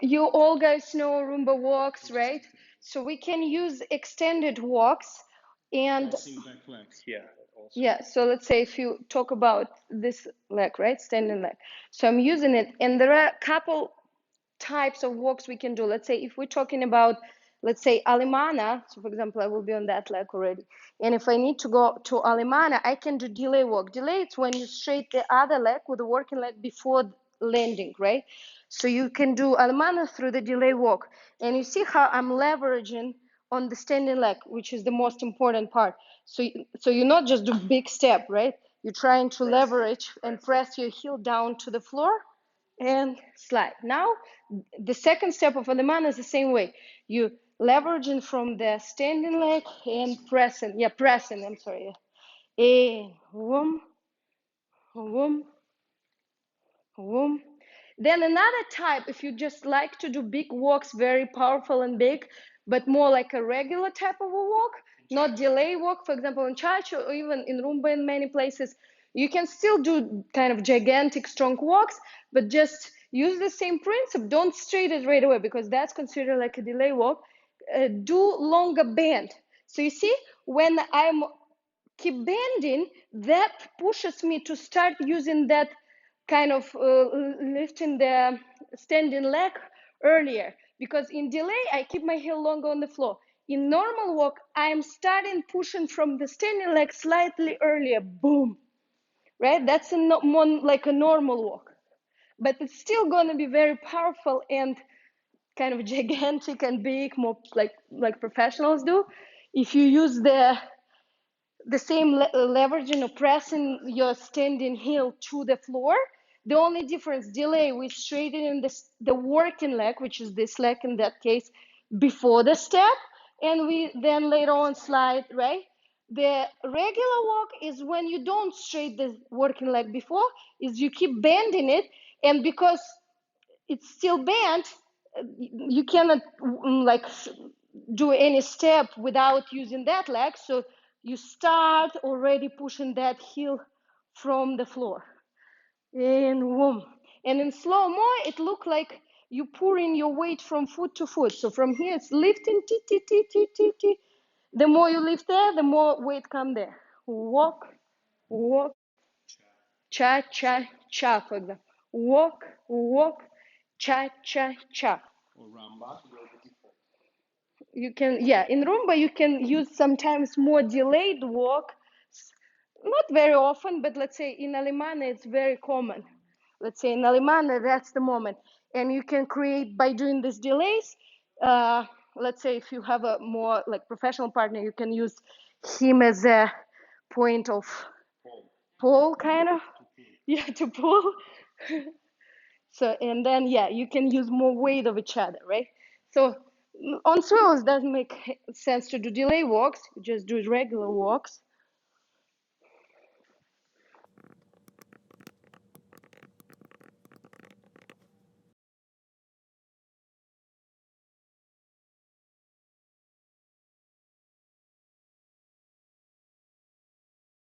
you all guys know Rumba walks, right? So we can use extended walks and Yeah. yeah, so let's say if you talk about this leg, right? Standing leg. So I'm using it, and there are a couple types of walks we can do. Let's say if we're talking about, let's say Alemana, so for example, I will be on that leg already. And if I need to go to Alemana, I can do delay walk. Delay, it's when you straight the other leg with the working leg before landing, right? So you can do Alemana through the delay walk. And you see how I'm leveraging on the standing leg, which is the most important part. So you're not just do big step, right? You're trying to leverage and press your heel down to the floor and slide. Now, the second step of Alemana is the same way. You leveraging from the standing leg and pressing. Yeah, pressing, I'm sorry. And whoom, whoom, whoom. Then another type, if you just like to do big walks, very powerful and big, but more like a regular type of a walk, not delay walk, for example, in church or even in Rumba in many places, you can still do kind of gigantic, strong walks, but just use the same principle. Don't straight it right away because that's considered like a delay walk. Do longer bend. So you see, when I'm keep bending, that pushes me to start using that kind of lifting the standing leg earlier, because in delay I keep my heel longer on the floor. In normal walk I am starting pushing from the standing leg slightly earlier, boom, right? That's a more like a normal walk, but it's still going to be very powerful and kind of gigantic and big, more like professionals do, if you use the same leveraging or pressing your standing heel to the floor. The only difference, delay, we straighten the working leg, which is this leg in that case, before the step, and we then later on slide, right? The regular walk is when you don't straight the working leg before, is you keep bending it, and because it's still bent, you cannot like do any step without using that leg. So you start already pushing that heel from the floor. And boom. And in slow mo, it look like you pouring your weight from foot to foot. So from here, it's lifting, t, t, t, t, t, t. The more you lift there, the more weight come there. Walk, walk, cha, cha, cha, for example. Walk, walk, cha, cha, cha. You can, yeah, in Rumba you can use sometimes more delayed walk, not very often, but let's say in Alemana it's very common. Let's say in Alemana that's the moment, and you can create by doing these delays. Let's say if you have a more like professional partner, you can use him as a point of pull, kind of, yeah, to pull. So, and then, yeah, you can use more weight of each other, right? So on swivels, doesn't make sense to do delay walks. You just do regular walks.